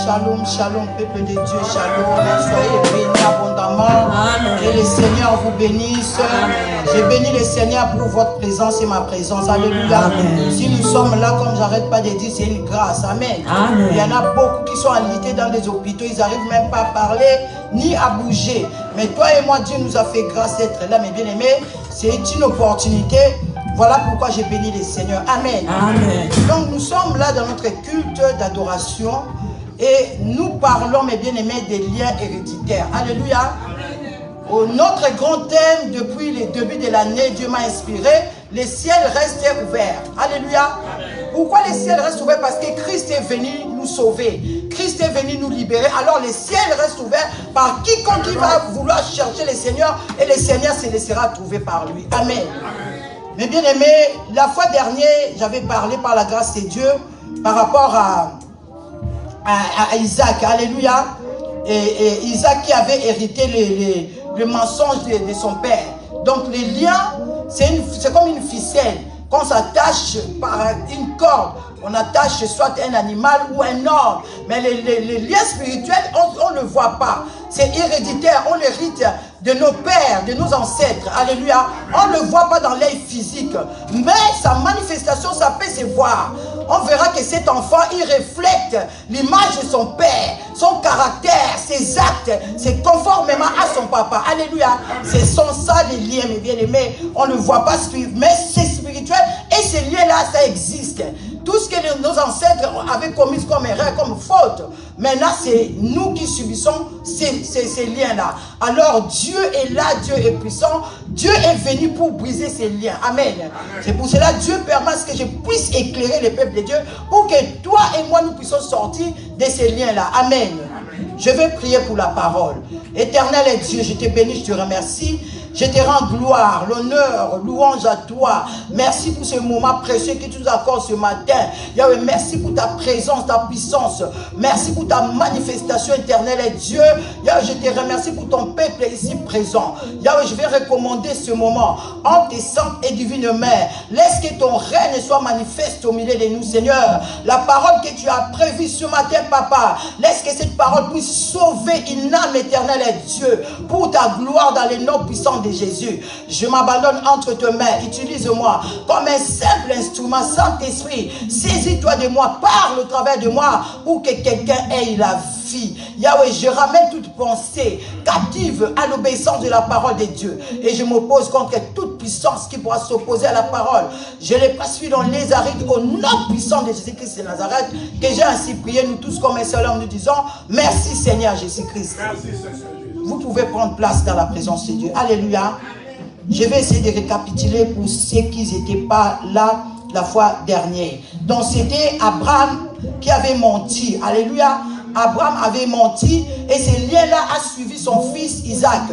Shalom, shalom, peuple de Dieu, shalom. Soyez bénis abondamment. Que le Seigneur vous bénisse. Je bénis le Seigneur pour votre présence et ma présence. Alléluia. Si nous sommes là, comme j'arrête pas de dire, c'est une grâce. Amen. Il y en a beaucoup qui sont enlités dans des hôpitaux. Ils n'arrivent même pas à parler ni à bouger. Mais toi et moi, Dieu nous a fait grâce d'être là, mes bien-aimés. C'est une opportunité. Voilà pourquoi j'ai béni le Seigneur. Amen. Amen. Donc nous sommes là dans notre culte d'adoration. Et nous parlons, mes bien-aimés, des liens héréditaires. Alléluia. Notre grand thème, depuis le début de l'année, Dieu m'a inspiré, les ciels restent ouverts. Alléluia. Pourquoi les ciels restent ouverts? Parce que Christ est venu nous sauver. Christ est venu nous libérer. Alors les ciels restent ouverts par quiconque qui va vouloir chercher le Seigneur. Et le Seigneur se laissera trouver par lui. Amen. Mes bien-aimés, la fois dernière, j'avais parlé par la grâce de Dieu par rapport à Isaac, alléluia, et Isaac qui avait hérité le mensonge de son père. Donc les liens, c'est comme une ficelle qu'on s'attache par une corde. On attache soit un animal ou un homme. Mais les liens spirituels, on ne le voit pas. C'est héréditaire, on hérite de nos pères, de nos ancêtres. Alléluia. On ne le voit pas dans l'œil physique. Mais sa manifestation, ça peut se voir. On verra que cet enfant, il reflète l'image de son père, son caractère, ses actes. C'est conformément à son papa. Alléluia. Ce sont ça les liens, mes bien-aimés. On ne le voit pas, mais c'est spirituel. Et ces liens-là, ça existe. Tout ce que nos ancêtres avaient commis comme erreur, comme faute, maintenant c'est nous qui subissons ces liens-là. Alors Dieu est là, Dieu est puissant, Dieu est venu pour briser ces liens. Amen. C'est pour cela que Dieu permet que je puisse éclairer le peuple de Dieu pour que toi et moi nous puissions sortir de ces liens-là. Amen. Je vais prier pour la parole. Éternel et Dieu, je te bénis, je te remercie. Je te rends gloire, l'honneur, louange à toi. Merci pour ce moment précieux que tu nous accordes ce matin. Yahweh, merci pour ta présence, ta puissance. Merci pour ta manifestation éternelle et Dieu. Yahweh, je te remercie pour ton peuple ici présent. Yahweh, je vais recommander ce moment en tes saintes et divines mains. Laisse que ton règne soit manifeste au milieu de nous, Seigneur. La parole que tu as prévue ce matin, Papa, laisse que cette parole puisse sauver une âme éternelle et Dieu, pour ta gloire dans les noms puissants de Jésus. Je m'abandonne entre tes mains. Utilise-moi comme un simple instrument. Saint-Esprit, saisis-toi de moi, parle au travers de moi pour que quelqu'un ait la vie. Yahweh, je ramène toute pensée captive à l'obéissance de la parole de Dieu. Et je m'oppose contre toute puissance qui pourra s'opposer à la parole. Je les pacifique dans les arides au nom puissant de Jésus-Christ de Nazareth, que j'ai ainsi prié, nous tous comme un seul homme, nous disons merci Seigneur Jésus-Christ. Vous pouvez prendre place dans la présence de Dieu. Alléluia. Je vais essayer de récapituler pour ceux qui n'étaient pas là la fois dernière. Donc c'était Abraham qui avait menti. Alléluia. Abraham avait menti et ce lien-là a suivi son fils Isaac.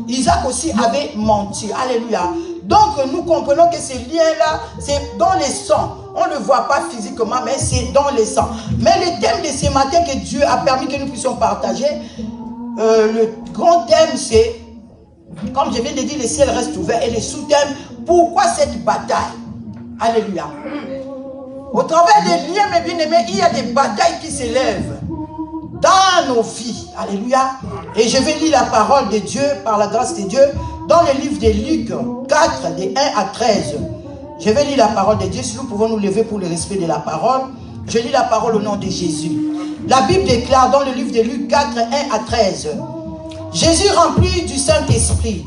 Isaac aussi avait menti. Alléluia. Donc nous comprenons que ce lien-là, c'est dans les sangs. On ne le voit pas physiquement, mais c'est dans les sangs. Mais le thème de ce matin que Dieu a permis que nous puissions partager, le grand thème c'est, comme je viens de dire, les ciels restent ouverts. Et le sous-thème, pourquoi cette bataille? Alléluia. Au travers des liens, mes bien-aimés, il y a des batailles qui s'élèvent dans nos vies. Alléluia. Et je vais lire la parole de Dieu, par la grâce de Dieu, dans le livre de Luc 4, des 1 à 13. Je vais lire la parole de Dieu. Si nous pouvons nous lever pour le respect de la parole. Je lis la parole au nom de Jésus. La Bible déclare dans le livre de Luc 4, 1 à 13. Jésus rempli du Saint-Esprit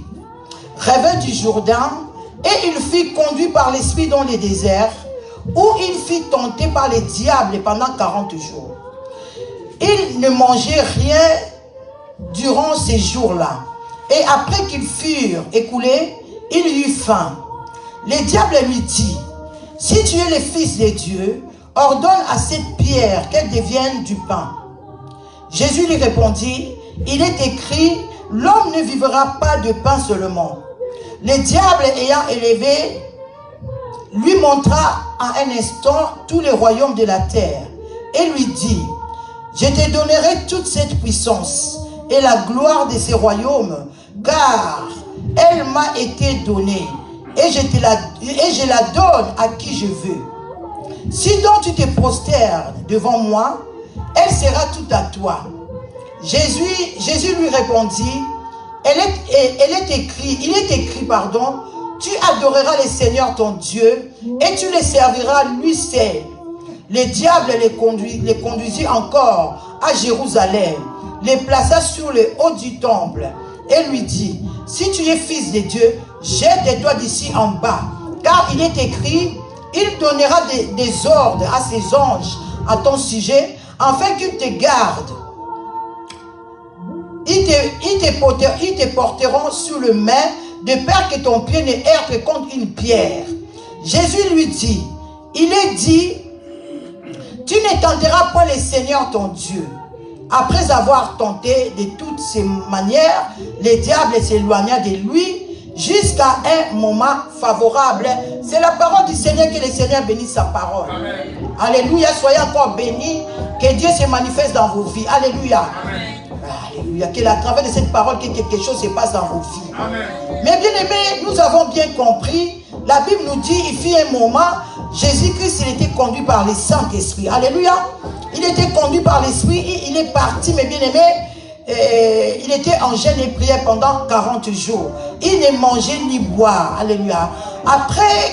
revint du Jourdain et il fut conduit par l'Esprit dans le désert où il fut tenté par les diables pendant 40 jours. Il ne mangeait rien durant ces jours-là. Et après qu'ils furent écoulés, il eut faim. Les diables lui dit, si tu es le Fils de Dieu, ordonne à cette pierre qu'elle devienne du pain. Jésus lui répondit, il est écrit, l'homme ne vivra pas de pain seulement. Le diable ayant élevé, lui montra à un instant tous les royaumes de la terre et lui dit, je te donnerai toute cette puissance et la gloire de ces royaumes, car elle m'a été donnée et je la donne à qui je veux. Si donc tu te prosternes devant moi, elle sera tout à toi. Jésus lui répondit, il est écrit, tu adoreras le Seigneur ton Dieu et tu le serviras lui seul. Le diable les conduisit encore à Jérusalem, les plaça sur le haut du temple et lui dit, si tu es fils de Dieu, jette-toi d'ici en bas, car il est écrit, il donnera des ordres à ses anges à ton sujet, afin qu'ils te gardent. Ils te porteront sur le main, de peur que ton pied ne heurte contre une pierre. Jésus lui dit, il est dit, tu ne tenteras pas le Seigneur ton Dieu. Après avoir tenté de toutes ces manières, le diable s'éloigna de lui jusqu'à un moment favorable. C'est la parole du Seigneur, que le Seigneur bénisse sa parole. Amen. Alléluia, soyez encore bénis, que Dieu se manifeste dans vos vies. Alléluia. Amen. Alléluia, qu'à travers de cette parole, que quelque chose se passe dans vos vies. Amen. Mais bien aimés, nous avons bien compris, la Bible nous dit, il fit un moment, Jésus-Christ, il était conduit par le Saint-Esprit. Alléluia. Il était conduit par l'Esprit, il est parti, mais bien aimé, il était en jeûne et prière pendant 40 jours. Il ne mangeait ni boire. Alléluia. Après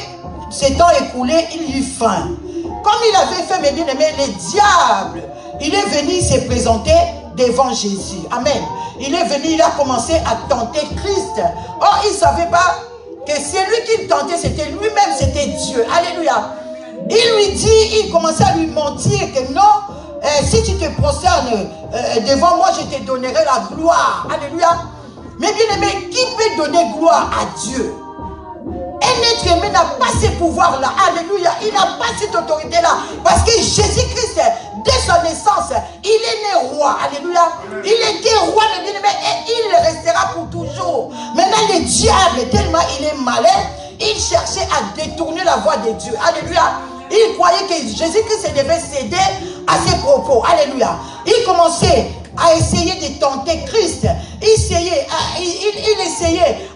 ces temps écoulés, il eut faim. Comme il avait faim, mais bien aimé, le diable, il est venu se présenter devant Jésus. Amen. Il est venu, il a commencé à tenter Christ. Or, il ne savait pas que celui qu'il tentait, c'était lui-même, c'était Dieu. Alléluia. Il lui dit, il commençait à lui mentir que non, si tu te prosternes devant moi, je te donnerai la gloire. Alléluia. Mais bien aimé, qui peut donner gloire à Dieu? Un être aimé n'a pas ce pouvoir-là. Alléluia. Il n'a pas cette autorité-là. Parce que Jésus-Christ, dès sa naissance, il est né roi. Alléluia. Il était roi, mais bien aimé, et il le restera pour toujours. Maintenant, le diable, tellement il est malin, il cherchait à détourner la voix de Dieu. Alléluia. Il croyait que Jésus-Christ devait céder à ses propos. Alléluia. Il commençait à essayer de tenter Christ. Il essayait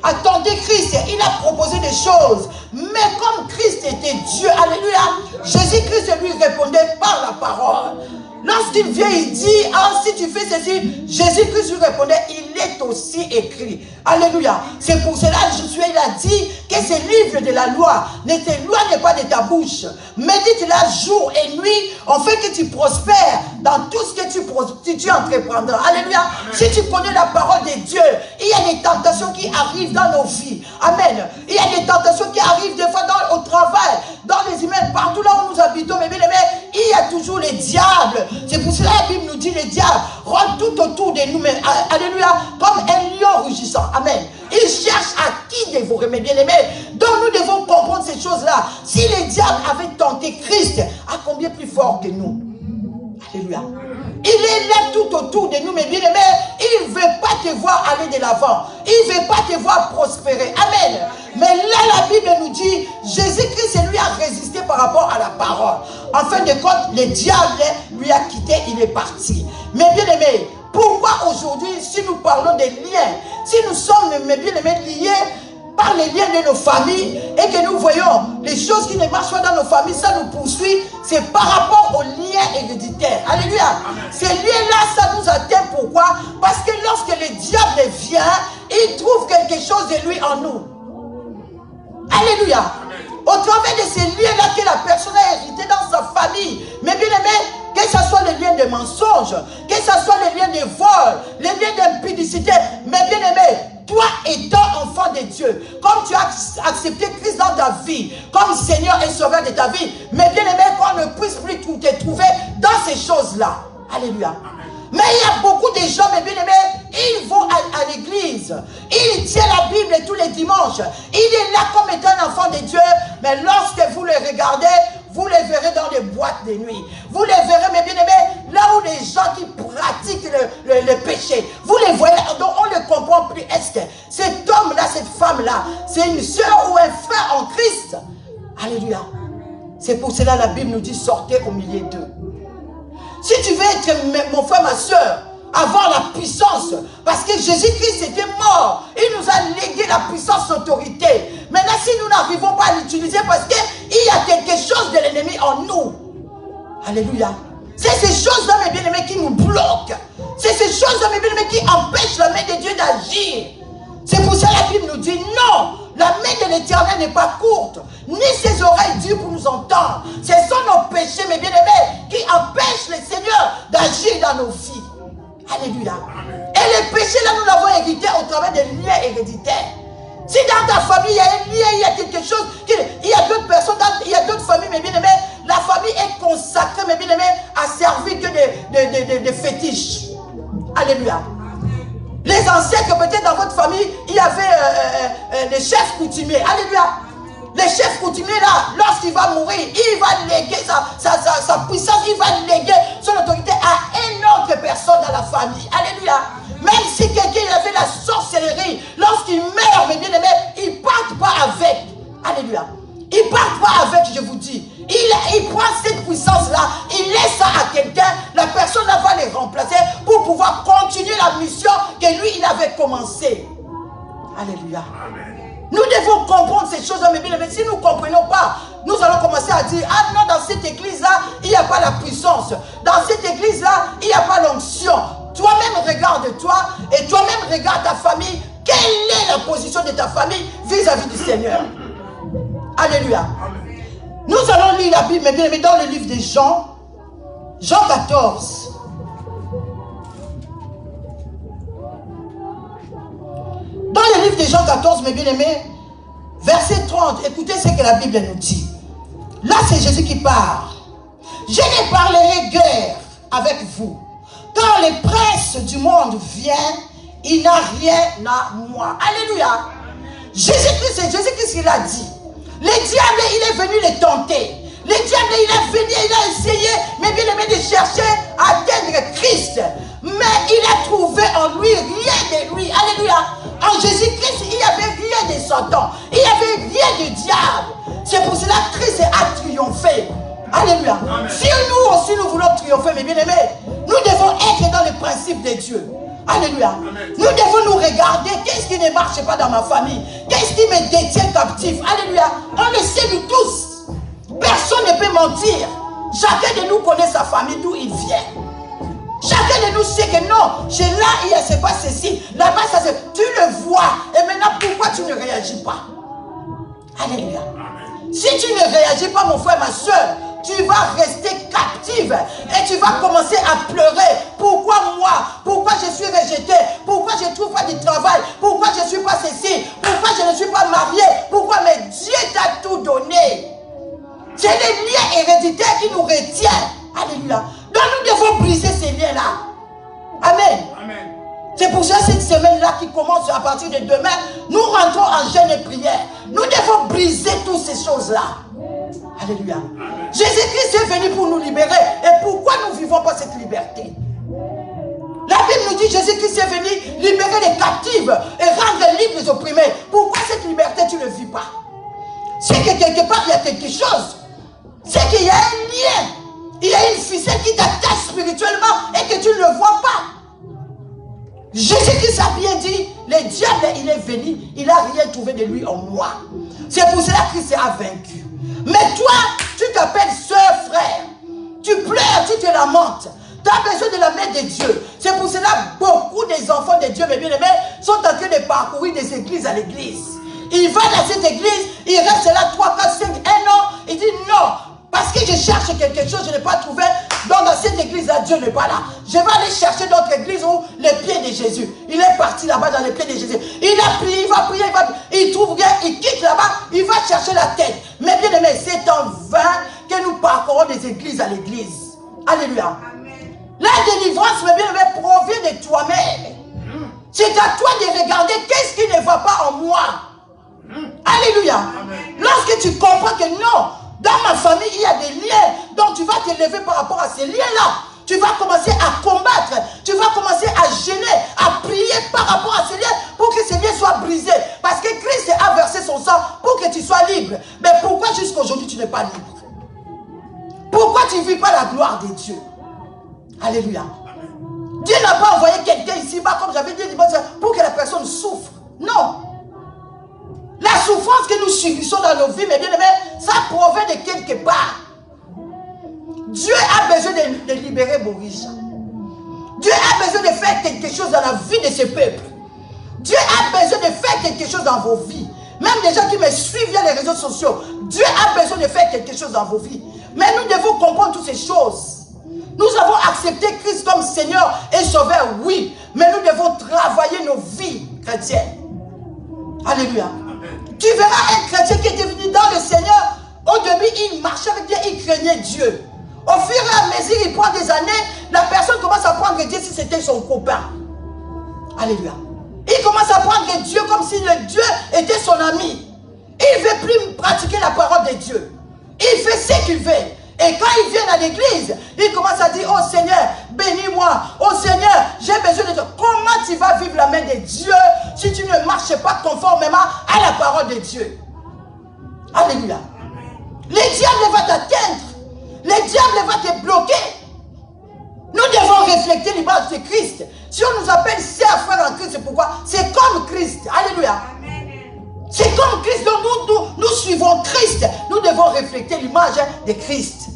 à tenter Christ. Il a proposé des choses. Mais comme Christ était Dieu, alléluia, Jésus-Christ lui répondait par la parole. Lorsqu'il vient, il dit, ah, si tu fais ceci, Jésus-Christ lui répondait, il est aussi écrit. Alléluia. C'est pour cela que Josué il a dit que ce livre de la loi ne t'éloigne pas de ta bouche. Médite-la jour et nuit, afin que tu prospères dans tout ce que tu entreprendras. Alléluia. Si tu connais la parole de Dieu, il y a des tentations qui arrivent dans nos vies. Amen. Il y a des tentations qui arrivent des fois au travail, dans les emails, partout là où nous habitons. Mais bien aimé, il y a toujours les diables. C'est pour cela que la Bible nous dit les diables rôdent tout autour de nous. Mais, alléluia, comme un lion rugissant. Amen. Ils cherchent à qui dévorer, mes bien-aimés. Donc nous devons comprendre ces choses-là. Si les diables avaient tenté Christ, à combien plus fort que nous? Alléluia. Il est là tout autour de nous, mes bien-aimés. Il ne veut pas te voir aller de l'avant. Il ne veut pas te voir prospérer. Amen. Mais là, la Bible nous dit, Jésus-Christ, lui a résisté par rapport à la parole. En fin de compte, le diable lui a quitté, il est parti. Mais bien-aimés, pourquoi aujourd'hui, si nous parlons des liens, si nous sommes, mes bien-aimés, liés par les liens de nos familles et que nous voyons les choses qui ne marchent pas dans nos familles, ça nous poursuit, c'est par rapport aux liens héréditaires. Alléluia. Ces liens-là, ça nous atteint. Pourquoi? Parce que lorsque le diable vient, il trouve quelque chose de lui en nous. Alléluia. Au travers de ces liens-là que la personne a hérité dans sa famille. Mais bien aimé, que ce soit les liens de mensonges, que ce soit les liens de vol, les liens d'impudicité, mais bien aimé, toi étant enfant de Dieu, comme tu as accepté Christ dans ta vie, comme Seigneur et Sauveur de ta vie, mais bien aimé, qu'on ne puisse plus te trouver dans ces choses-là. Alléluia. Mais il y a beaucoup de gens, mes bien-aimés, ils vont à l'église. Ils tiennent la Bible tous les dimanches. Il est là comme étant un enfant de Dieu. Mais lorsque vous le regardez, vous les verrez dans les boîtes de nuit. Vous les verrez, mes bien-aimés, là où les gens qui pratiquent le péché. Vous les voyez, donc on ne comprend plus. Est-ce que cet homme-là, cette femme-là, c'est une soeur ou un frère en Christ? Alléluia. C'est pour cela que la Bible nous dit, sortez au milieu d'eux. Si tu veux être mon frère, ma soeur, avoir la puissance, parce que Jésus-Christ était mort, il nous a légué la puissance, l'autorité. Maintenant, si nous n'arrivons pas à l'utiliser, parce qu'il y a quelque chose de l'ennemi en nous. Alléluia. C'est C'est ces choses-là, mes bien-aimés, qui nous bloquent. C'est ces choses-là, mes bien-aimés, qui empêchent la main de Dieu d'agir. C'est pour ça que la Bible nous dit non, la main de l'Éternel n'est pas courte, ni ses oreilles dures pour nous entendre. Ce sont nos péchés, mes bien-aimés, qui empêchent le Seigneur d'agir dans nos vies. Alléluia. Et les péchés, là, nous l'avons hérité au travers des liens héréditaires. Si dans ta famille, il y a un lien, il y a quelque chose, il y a d'autres personnes, il y a d'autres familles, mes bien-aimés, la famille est consacrée, mes bien-aimés, à servir que des fétiches. Alléluia. Les ancêtres, peut-être dans votre famille, il y avait les chefs coutumiers. Alléluia. Les chefs coutumiers, là, lorsqu'il va mourir, il va léguer sa puissance, il va léguer son autorité à une autre personne dans la famille. Alléluia. Même si quelqu'un avait la sorcellerie, lorsqu'il meurt, mes bien-aimés, ils ne partent pas avec. Alléluia. Ils ne partent pas avec, je vous dis. Il prend cette puissance-là, il laisse ça à quelqu'un, la personne là va les remplacer pour pouvoir continuer la mission que lui, il avait commencé. Alléluia. Amen. Nous devons comprendre ces choses-là, mais si nous ne comprenons pas, nous allons commencer à dire, ah non, dans cette église-là, il n'y a pas la puissance. Dans cette église-là, il n'y a pas l'onction. Toi-même regarde-toi et toi-même regarde ta famille. Quelle est la position de ta famille vis-à-vis du Seigneur? Alléluia. Nous allons lire la Bible, mais dans le livre de Jean, Jean 14. Dans le livre de Jean 14, mes bien-aimés, verset 30, écoutez ce que la Bible nous dit. Là, c'est Jésus qui parle. Je ne parlerai guère avec vous. Quand le prince du monde vient, il n'a rien à moi. Alléluia. Jésus-Christ, c'est Jésus-Christ qui l'a dit. Le diable, il est venu les tenter. Le diable, il est venu, il a essayé, mais bien aimé, de chercher à atteindre Christ. Mais il a trouvé en lui rien de lui. Alléluia. En Jésus-Christ, il n'y avait rien de Satan. Il n'y avait rien de diable. C'est pour cela que Christ a triomphé. Alléluia. Amen. Si nous aussi nous voulons triompher, mes bien-aimés, nous devons être dans le principe de Dieu. Alléluia. Amen. Nous devons nous regarder. Qu'est-ce qui ne marche pas dans ma famille? Qu'est-ce qui me détient captif? Alléluia. On le sait nous tous. Personne ne peut mentir. Chacun de nous connaît sa famille, d'où il vient. Chacun de nous sait que non, chez là, il ne sait pas ceci. Là-bas, ça c'est. Tu le vois. Et maintenant, pourquoi tu ne réagis pas? Alléluia. Amen. Si tu ne réagis pas, mon frère, ma soeur, tu vas rester captive et tu vas commencer à pleurer. Pourquoi moi? Pourquoi je suis rejeté? Pourquoi je ne trouve pas de travail? Pourquoi je ne suis pas ceci? Pourquoi je ne suis pas marié? Pourquoi? Mais Dieu t'a tout donné. C'est les liens héréditaires qui nous retiennent. Alléluia. Donc nous devons briser ces liens-là. Amen. Amen. C'est pour ça cette semaine-là qui commence à partir de demain, nous rentrons en jeûne et prière. Nous devons briser toutes ces choses-là. Alléluia. Jésus-Christ est venu pour nous libérer. Et pourquoi nous ne vivons pas cette liberté? La Bible nous dit que Jésus-Christ est venu libérer les captifs et rendre libres les opprimés. Pourquoi cette liberté tu ne vis pas? C'est que quelque part il y a quelque chose. C'est qu'il y a un lien. Il y a une ficelle qui t'attache spirituellement et que tu ne le vois pas. Jésus-Christ a bien dit, le diable il est venu, il n'a rien trouvé de lui en moi. C'est pour cela que Christ a vaincu. Mais toi, tu t'appelles soeur, frère. Tu pleures, tu te lamentes. Tu as besoin de la main de Dieu. C'est pour cela que beaucoup des enfants de Dieu, mes bien-aimés, sont en train de parcourir des églises à l'église. Il va dans cette église, il reste là 3, 4, 5, 1 an. Il dit non, parce que je cherche quelque chose, je n'ai pas trouvé. Donc dans cette église-là, Dieu n'est pas là. Je vais aller chercher d'autres églises où les pieds de Jésus. Il est parti là-bas dans les pieds de Jésus. Il a prié, il va prier, il trouve rien, il quitte là-bas, il va chercher la tête. Mais bien aimé, c'est en vain que nous parcourons des églises à l'église. Alléluia. Amen. La délivrance, mes bien-aimés, provient de toi-même. C'est à toi de regarder qu'est-ce qui ne va pas en moi. Alléluia. Amen. Lorsque tu comprends que non, dans ma famille, il y a des liens, donc tu vas te lever par rapport à ces liens-là. Tu vas commencer à combattre, tu vas commencer à gêner, à prier par rapport à ces liens pour que ces liens soient brisés. Parce que Christ a versé son sang pour que tu sois libre. Mais pourquoi jusqu'à aujourd'hui tu n'es pas libre? Pourquoi tu ne vis pas la gloire de Dieu? Alléluia. Dieu n'a pas envoyé quelqu'un ici-bas, comme j'avais dit, pour que la personne souffre. Non. La souffrance que nous subissons dans nos vies, mes bien-aimés, ça provient de quelque part. Dieu a besoin de libérer Boris. Dieu a besoin de faire quelque chose dans la vie de ce peuple. Dieu a besoin de faire quelque chose dans vos vies. Même les gens qui me suivent via les réseaux sociaux, Dieu a besoin de faire quelque chose dans vos vies. Mais nous devons comprendre toutes ces choses. Nous avons accepté Christ comme Seigneur et Sauveur, oui. Mais nous devons travailler nos vies chrétiennes. Alléluia. Tu verras un chrétien qui est venu dans le Seigneur. Au début, il marchait avec Dieu, il craignait Dieu. Au fur et à mesure, il prend des années, la personne commence à prendre Dieu si c'était son copain. Alléluia. Il commence à prendre Dieu comme si le Dieu était son ami. Il ne veut plus pratiquer la parole de Dieu. Il fait ce qu'il veut. Et quand il vient à l'église, il commence à dire, oh Seigneur, bénis-moi. Oh Seigneur, j'ai besoin de toi. Comment tu vas vivre la main de Dieu si tu ne marches pas conformément à la parole de Dieu? Alléluia. Le diable va t'atteindre. Le diable va te bloquer. Nous devons refléter l'image de Christ. Si on nous appelle sœurs, frères en Christ, c'est pourquoi? C'est comme Christ. Alléluia. C'est comme Christ. Donc nous suivons Christ. Nous devons refléter l'image de Christ.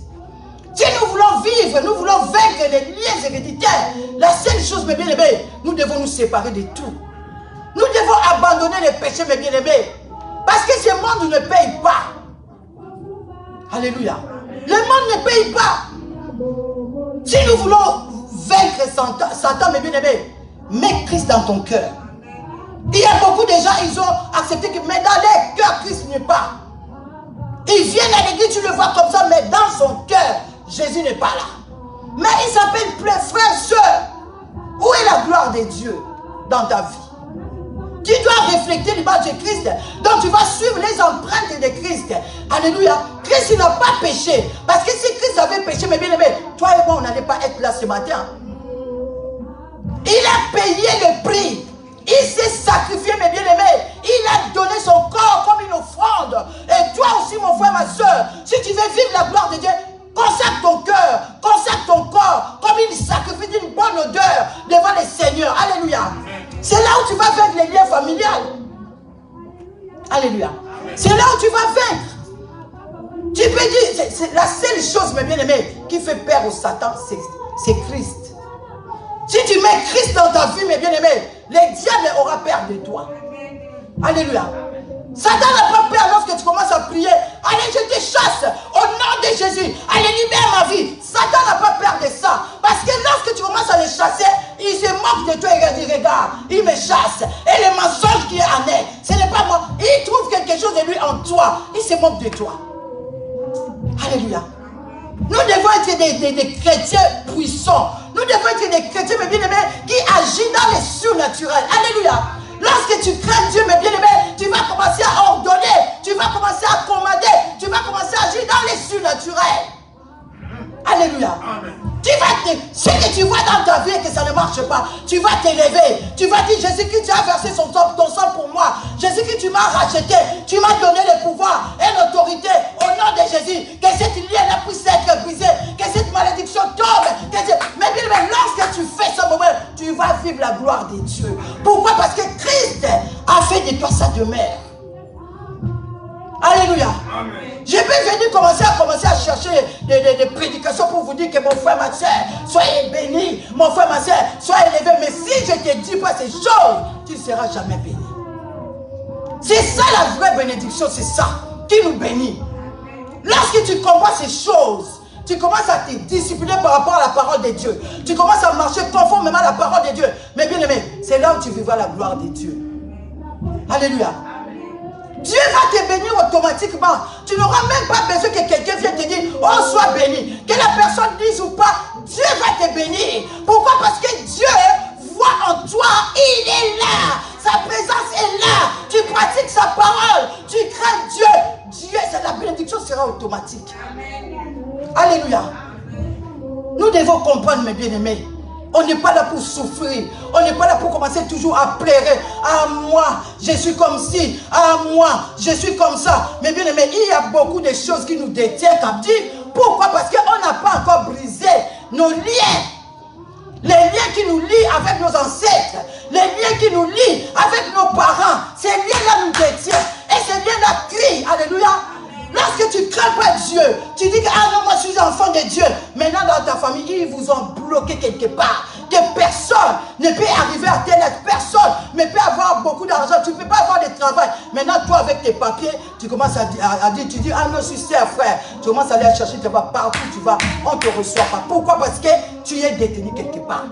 Si nous voulons vivre, nous voulons vaincre les liens héréditaires, la seule chose, mes bien-aimés, nous devons nous séparer de tout. Nous devons abandonner les péchés, mes bien-aimés. Parce que ce monde ne paye pas. Alléluia. Le monde ne paye pas. Si nous voulons vaincre Satan, mes bien-aimés, mets Christ dans ton cœur. Il y a beaucoup de gens, ils ont accepté que, mais dans leur cœur, Christ n'est pas. Ils viennent à l'église, tu le vois comme ça, mais dans son cœur, Jésus n'est pas là. Mais il s'appelle frère, soeur. Où est la gloire de Dieu dans ta vie? Tu dois refléter l'image de Christ. Donc tu vas suivre les empreintes de Christ. Alléluia. Christ n'a pas péché. Parce que si Christ avait péché, mes bien-aimés, toi et moi, on n'allait pas être là ce matin. Il a payé le prix. Il s'est sacrifié, mes bien-aimés. Il a donné son corps comme une offrande. Et toi aussi, mon frère, ma soeur, si tu veux vivre la gloire de Dieu, consacre ton cœur, consacre ton corps comme une sacrifice d'une bonne odeur devant le Seigneur. Alléluia. C'est là où tu vas vaincre les liens familiales. Alléluia. C'est là où tu vas vaincre. Tu peux dire, c'est la seule chose, mes bien-aimés, qui fait peur au Satan, c'est Christ. Si tu mets Christ dans ta vie, mes bien-aimés, le diable aura peur de toi. Alléluia. Satan n'a pas peur lorsque tu commences à prier. Allez, je te chasse au nom de Jésus. Allez, libère ma vie. Satan n'a pas peur de ça. Parce que lorsque tu commences à le chasser, il se moque de toi et il dit, regarde, il me chasse. Et le mensonge qui est en elle, ce n'est pas moi. Il trouve quelque chose de lui en toi. Il se moque de toi. Alléluia. Nous devons être des chrétiens puissants. Nous devons être des chrétiens, mes bien-aimés, qui agissent dans les surnaturels. Alléluia. Lorsque tu crains Dieu, mes bien-aimés, tu vas commencer à ordonner, tu vas commencer à commander, tu vas commencer à agir dans les surnaturels. Alléluia. Ce que tu vois dans ta vie et que ça ne marche pas, tu vas t'élever. Tu vas dire, Jésus-Christ, tu as versé ton sang pour moi. Jésus-Christ, tu m'as racheté. Tu m'as donné le pouvoir et l'autorité au nom de Jésus. Que cette lien puisse être brisée. Que cette malédiction tombe. Mais bien, lorsque tu fais ce moment, tu vas vivre la gloire de Dieu. Pourquoi? Parce que Christ a fait de toi sa demeure. Alléluia. Amen. Je peux venir commencer à chercher des prédications pour vous dire que mon frère, ma soeur, soyez bénis. Mon frère, ma soeur, soyez élevés. Mais si je ne te dis pas ces choses, tu ne seras jamais béni. C'est ça la vraie bénédiction, c'est ça qui nous bénit. Lorsque tu comprends ces choses, tu commences à te discipliner par rapport à la parole de Dieu. Tu commences à marcher conformément à la parole de Dieu. Mais bien aimé, c'est là où tu vivras la gloire de Dieu. Alléluia. Dieu va te bénir automatiquement. Tu n'auras même pas besoin que quelqu'un vienne te dire, oh, sois béni. Que la personne dise ou pas, Dieu va te bénir. Pourquoi? Parce que Dieu voit en toi, il est là. Sa présence est là. Tu pratiques sa parole. Tu crains Dieu. Dieu, la bénédiction sera automatique. Amen. Alléluia. Nous devons comprendre, mes bien-aimés. On n'est pas là pour souffrir. On n'est pas là pour commencer toujours à pleurer. Ah, moi, je suis comme ci. Ah, moi, je suis comme ça. Mais bien aimé, il y a beaucoup de choses qui nous détiennent captifs. Pourquoi? Parce qu'on n'a pas encore brisé nos liens. Les liens qui nous lient avec nos ancêtres. Les liens qui nous lient avec nos parents. Ces liens-là nous détiennent. Et ces liens-là crient. Alléluia. Lorsque tu ne crains pas Dieu, tu dis que ah non, moi je suis enfant de Dieu. Maintenant dans ta famille, ils vous ont bloqué quelque part. Que personne ne peut arriver à tel être. Personne ne peut avoir beaucoup d'argent. Tu ne peux pas avoir de travail. Maintenant, toi avec tes papiers, tu commences à dire, tu dis ah non, je suis frère. Tu commences à aller chercher, tu vas partout, tu vas, on ne te reçoit pas. Pourquoi? Parce que tu es détenu quelque part.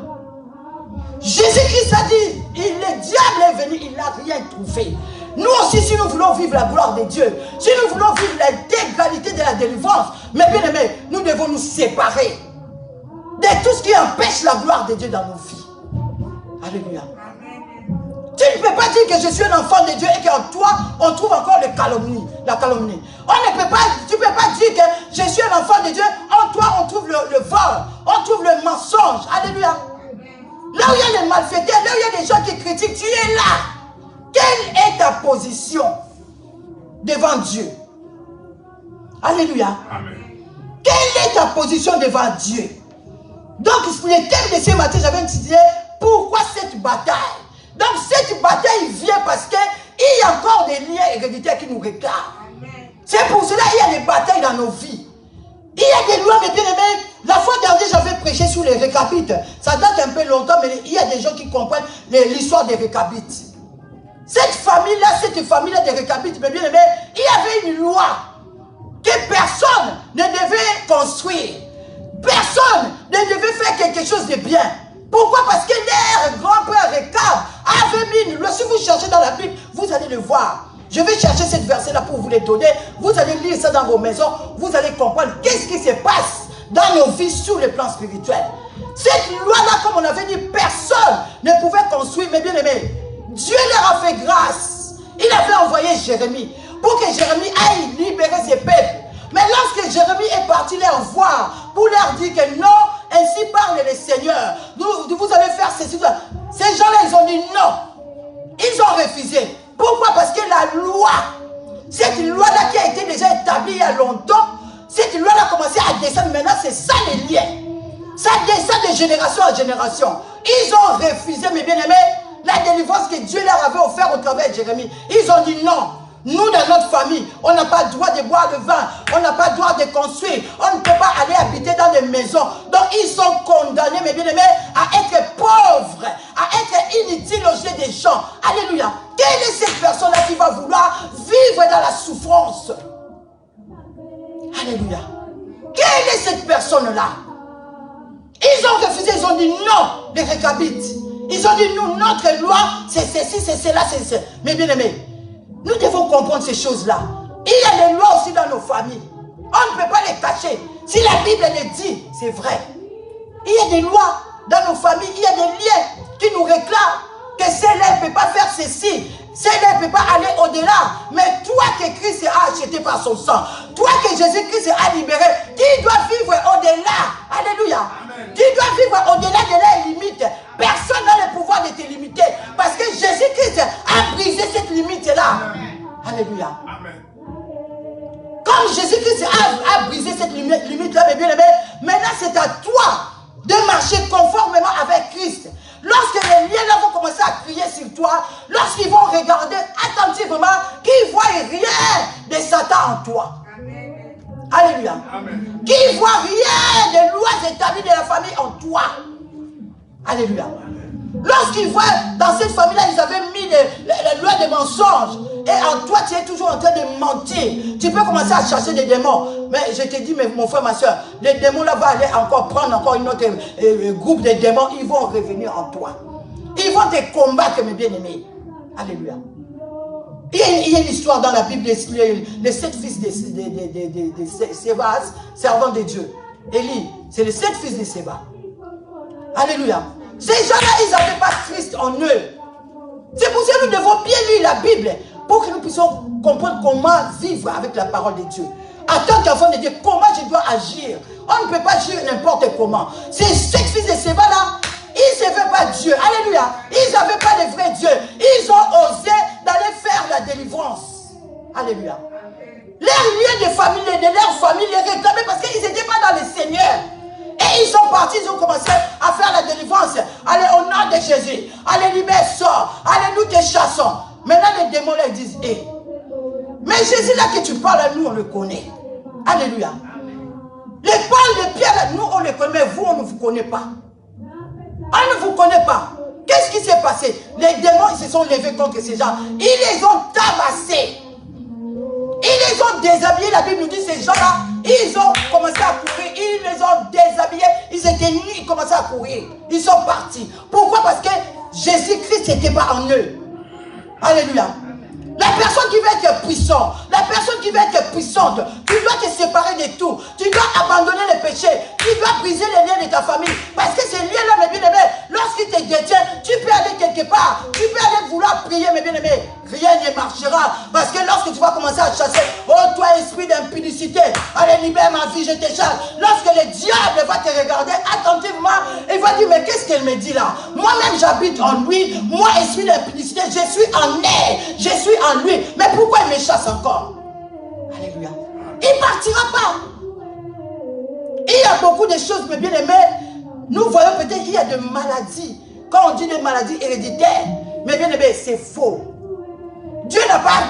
Jésus-Christ a dit, le diable est venu, il n'a rien trouvé. Nous aussi, si nous voulons vivre la gloire de Dieu, si nous voulons vivre l'égalité de la délivrance, mais bien aimés, nous devons nous séparer de tout ce qui empêche la gloire de Dieu dans nos vies. Alléluia. Tu ne peux pas dire que je suis un enfant de Dieu et qu'en toi, on trouve encore la calomnie. On ne peut pas, tu ne peux pas dire que je suis un enfant de Dieu, en toi on trouve le vol, on trouve le mensonge. Alléluia. Là où il y a les malfaiteurs, là où il y a des gens qui critiquent, tu es là. Quelle est ta position devant Dieu? Alléluia. Amen. Quelle est ta position devant Dieu? Donc, le thème de ce matin, j'avais intitulé « Pourquoi cette bataille ?» Donc, cette bataille vient parce qu'il y a encore des liens héréditaires qui nous réclament. C'est pour cela qu'il y a des batailles dans nos vies. Il y a des lois, mes bien-aimés. La fois dernière, j'avais prêché sur les récabites. Ça date un peu longtemps, mais il y a des gens qui comprennent l'histoire des récabites. Cette famille-là des récabites, mes bien-aimés, il y avait une loi que personne ne devait construire. Personne ne devait faire quelque chose de bien. Pourquoi? Parce que leur grand-père Récab avait mis une loi. Si vous cherchez dans la Bible, vous allez le voir. Je vais chercher cette verset-là pour vous les donner. Vous allez lire ça dans vos maisons. Vous allez comprendre qu'est-ce qui se passe dans nos vies sur le plan spirituel. Cette loi-là, comme on avait dit, personne ne pouvait construire. Mais bien aimé, Dieu leur a fait grâce. Il avait envoyé Jérémie pour que Jérémie aille libérer ses peuples. Mais lorsque Jérémie est parti leur voir pour leur dire que non, ainsi parle le Seigneur, vous allez faire ceci. Ces gens-là, ils ont dit non. Ils ont refusé. Pourquoi? Parce que la loi, cette loi-là qui a été déjà établie il y a longtemps, cette loi-là a commencé à descendre. Maintenant, c'est ça les liens. Ça descend de génération en génération. Ils ont refusé, mes bien-aimés, la délivrance que Dieu leur avait offerte au travers de Jérémie. Ils ont dit non. Nous, dans notre famille, on n'a pas le droit de boire le vin. On n'a pas le droit de construire. On ne peut pas aller habiter dans des maisons. Donc, ils sont condamnés, mes bien-aimés, à être pauvres, à être inutiles aux yeux des gens. Alléluia. Quelle est cette personne-là qui va vouloir vivre dans la souffrance? Alléluia. Quelle est cette personne-là? Ils ont refusé, ils ont dit non, les récabites. Ils ont dit nous, notre loi, c'est ceci, c'est cela, c'est cela. Mais bien aimés, nous devons comprendre ces choses-là. Il y a des lois aussi dans nos familles. On ne peut pas les cacher. Si la Bible les dit, c'est vrai. Il y a des lois dans nos familles, il y a des liens qui nous réclament que celle-là ne peut pas faire ceci. Celle-là ne peut pas aller au-delà. Mais toi que Christ a acheté par son sang, toi que Jésus-Christ a libéré, tu dois vivre au-delà. Alléluia. Amen. Tu dois vivre au-delà de leurs limites. Personne n'a le pouvoir de te limiter. Parce que Jésus-Christ a brisé cette limite-là. Alléluia. Amen. Comme Jésus-Christ a brisé cette limite-là, mes bien-aimés, maintenant c'est à toi de marcher conformément avec Christ. Lorsque les liens-là vont commencer à crier sur toi, lorsqu'ils vont regarder attentivement, qu'ils ne voient rien de Satan en toi. Amen. Alléluia. Qu'ils ne voient rien de lois établies de la famille en toi. Alléluia. Lorsqu'ils voient dans cette famille-là, ils avaient mis les lois des mensonges. Et en toi, tu es toujours en train de mentir. Tu peux commencer à chasser des démons. Mais je te dis, mon frère, ma soeur, les démons là vont aller encore prendre encore une autre groupe de démons. Ils vont revenir en toi. Ils vont te combattre, mes bien-aimés. Alléluia. Il y a une histoire dans la Bible, les 7 fils de Séba, servants de Dieu. Élie, c'est les 7 fils de Séba. Alléluia. Ces gens-là, ils n'avaient pas Christ en eux. C'est pour ça que nous devons bien lire la Bible pour que nous puissions comprendre comment vivre avec la parole de Dieu. En tant qu'enfant de Dieu, comment je dois agir? On ne peut pas agir n'importe comment. Ces 7 fils de Séba-là, ils ne servaient pas Dieu. Alléluia. Ils n'avaient pas de vrai Dieu. Ils ont osé d'aller faire la délivrance. Alléluia. Leurs liens de famille, de leur famille, les réclamaient parce qu'ils n'étaient pas dans le Seigneur. Et ils sont partis, ils ont commencé à faire la délivrance. Allez, au nom de Jésus. Allez, libère, sort. Allez, nous te chassons. Maintenant, les démons, là, ils disent, hé. Mais Mais Jésus là que tu parles, nous on le connaît. Alléluia. Les Paul, les Pierre, nous on les connaît, mais vous on ne vous connaît pas. On ne vous connaît pas. Qu'est-ce qui s'est passé? Les démons ils se sont levés contre ces gens. Ils les ont tabassés. Ils les ont déshabillés. La Bible nous dit ces gens-là, ils ont commencé à courir. Ils les ont déshabillés. Ils étaient nus, ils commençaient à courir. Ils sont partis. Pourquoi? Parce que Jésus-Christ n'était pas en eux. Alléluia. La personne qui veut être puissante, la personne qui veut être puissante, tu dois te séparer de tout. Tu dois abandonner les péchés. Tu dois briser les liens de ta famille. Parce que ces liens-là, mes bien-aimés, lorsqu'ils te détiennent, tu peux aller quelque part. Tu peux aller vouloir prier, mes bien-aimés. Rien ne marchera. Parce que lorsque tu vas commencer à chasser, oh toi esprit d'impudicité, allez libère ma vie, je te chasse. Lorsque le diable va te regarder attentivement, il va dire, mais qu'est-ce qu'elle me dit là? Moi-même j'habite en lui. Moi esprit d'impudicité, je suis en elle. Je suis en lui. Mais pourquoi il me chasse encore? Alléluia. Il ne partira pas. Il y a beaucoup de choses, mes bien-aimés. Nous voyons peut-être qu'il y a des maladies. Quand on dit des maladies héréditaires, mes bien-aimés, c'est faux. Dieu n'a pas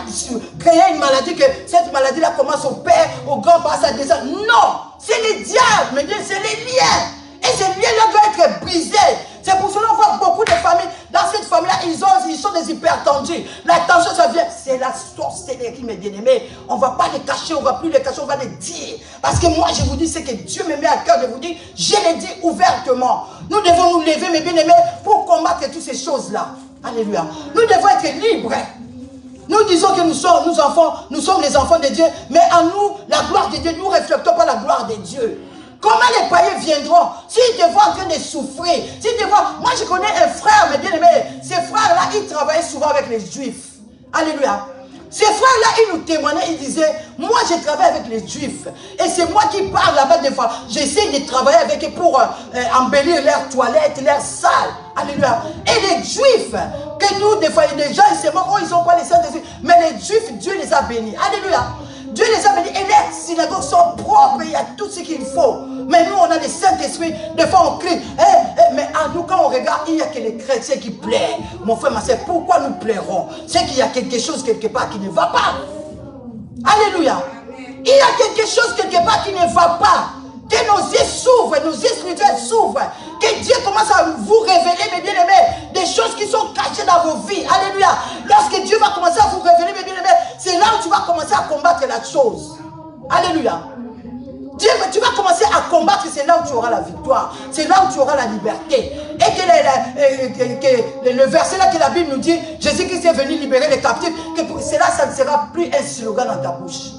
créé une maladie que cette maladie-là commence au père, au grand-père, ça descend. Non, c'est les diables, mais c'est les liens. Et ces liens-là doivent être brisés. C'est pour cela qu'on voit beaucoup de familles. Dans cette famille-là, ils sont des hypertendus. La tension, ça vient. C'est la sorcellerie, mes bien-aimés. On ne va pas les cacher, on ne va plus les cacher, on va les dire. Parce que moi, je vous dis, c'est que Dieu me met à cœur de vous dire, je les dis ouvertement. Nous devons nous lever, mes bien-aimés, pour combattre toutes ces choses-là. Alléluia. Nous devons être libres. Nous disons que nous sommes les enfants de Dieu, mais en nous, la gloire de Dieu, nous ne reflétons pas la gloire de Dieu. Comment les païens viendront? S'ils te voient en train de souffrir, s'ils te voient... Moi, je connais un frère, mes bien-aimés. Ces frères-là, ils travaillaient souvent avec les Juifs. Alléluia. Ces frères-là, ils nous témoignaient, ils disaient, moi, je travaille avec les Juifs. Et c'est moi qui parle là-bas des fois. J'essaie de travailler avec eux pour embellir leurs toilettes, leurs salles. Alléluia. Et les Juifs, que nous, des fois, les gens, ils se moquent, oh, ils sont pas les Saints-Esprit. Mais les Juifs, Dieu les a bénis. Alléluia. Dieu les a bénis. Et les synagogues sont propres, il y a tout ce qu'il faut. Mais nous, on a le Saint-Esprit. Des fois, on crie. Mais en nous, quand on regarde, il n'y a que les chrétiens qui plairent. Mon frère, ma soeur, pourquoi nous plairons? C'est qu'il y a quelque chose quelque part qui ne va pas. Alléluia. Il y a quelque chose quelque part qui ne va pas. Que nos yeux s'ouvrent, nos yeux spirituels s'ouvrent. Que Dieu commence à vous révéler, mes bien-aimés, des choses qui sont cachées dans vos vies. Alléluia. Lorsque Dieu va commencer à vous révéler, mes bien-aimés, c'est là où tu vas commencer à combattre la chose. Alléluia. Dieu, tu vas commencer à combattre, c'est là où tu auras la victoire. C'est là où tu auras la liberté. Et que le verset là que la Bible nous dit, Jésus-Christ est venu libérer les captifs, que cela, ça ne sera plus un slogan dans ta bouche.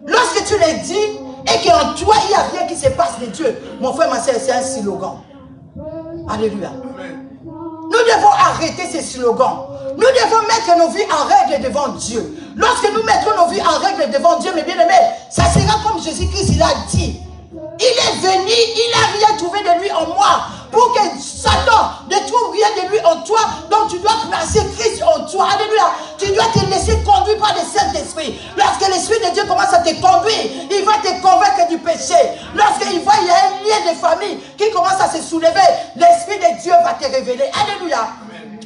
Lorsque tu le dis, et qu'en toi, il n'y a rien qui se passe de Dieu, mon frère, ma soeur, c'est un slogan. Alléluia. Nous devons arrêter ces slogans. Nous devons mettre nos vies en règle devant Dieu. Lorsque nous mettrons nos vies en règle devant Dieu, mes bien-aimés, ça sera comme Jésus-Christ, il a dit. Il est venu, il n'a rien trouvé de lui en moi. Pour que Satan ne trouve rien de lui en toi. Donc tu dois placer Christ en toi. Alléluia. Tu dois te laisser conduire par le Saint-Esprit. Lorsque l'Esprit de Dieu commence à te conduire, il va te convaincre du péché. Lorsqu'il voit il y a un lien de famille qui commence à se soulever, l'Esprit de Dieu va te révéler. Alléluia.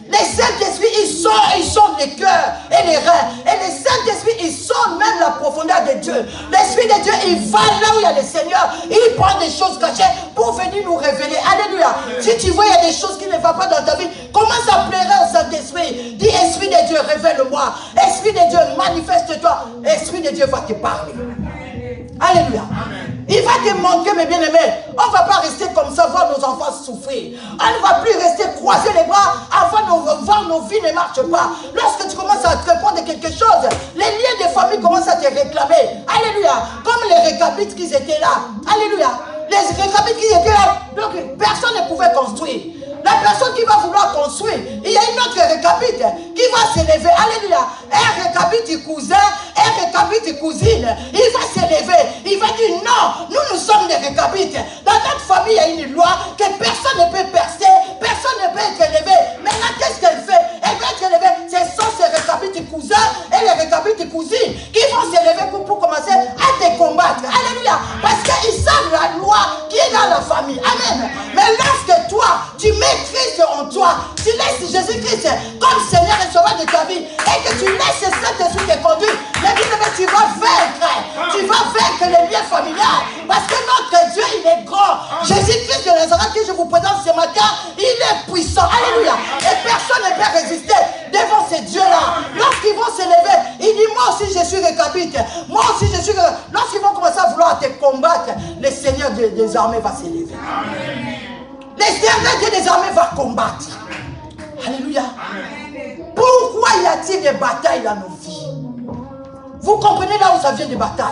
Les Saint-Esprit, ils sondent les cœurs et les reins. Et les Saint-Esprit, ils sondent même la profondeur de Dieu. L'Esprit de Dieu, il va là où il y a le Seigneur. Il prend des choses cachées pour venir nous révéler. Alléluia. Si tu vois, il y a des choses qui ne vont pas dans ta vie, commence à pleurer au Saint-Esprit. Dis, Esprit de Dieu, révèle-moi. Esprit de Dieu, manifeste-toi. Esprit de Dieu va te parler. Alléluia. Il va te manquer, mes bien-aimés. On ne va pas rester comme ça, voir nos enfants souffrir. On ne va plus rester croiser les bras avant de voir nos vies ne marchent pas. Lorsque tu commences à te répondre de quelque chose, les liens de famille commencent à te réclamer. Alléluia. Comme les récapites qui étaient là. Alléluia. Les récapites qui étaient là. Donc personne ne pouvait construire. La personne qui va vouloir construire, il y a une autre récapite qui va s'élever. Alléluia. Un récapite cousin, un récapite cousine. Il va s'élever. Il va dire non, nous sommes des récapites. Dans notre famille, il y a une loi que personne ne peut percer, personne ne peut être élevé. Maintenant, qu'est-ce qu'elle fait? Elle va être élevée. Ce sont ces récapites cousins et les récapites cousines qui vont s'élever pour commencer à te combattre. Alléluia. Parce qu'ils savent la loi qui est dans la famille. Amen. Mais lorsque toi, tu mets Christ en toi, tu laisses Jésus-Christ comme Seigneur et Sauveur de ta vie, et que tu laisses ce Saint-Esprit te conduire, mais tu vas vaincre les liens familiaux, parce que notre Dieu, il est grand. Jésus-Christ de Nazareth que je vous présente ce matin, il est puissant. Alléluia. Et personne ne peut résister devant ces dieux-là. Lorsqu'ils vont s'élever, il dit, moi aussi je suis récapite. Moi aussi je suis... Lorsqu'ils vont commencer à vouloir te combattre, le Seigneur des armées va s'élever. Le Seigneur des armées va combattre. Alléluia. Pourquoi y a-t-il des batailles dans nos vies? Vous comprenez là où ça vient des batailles?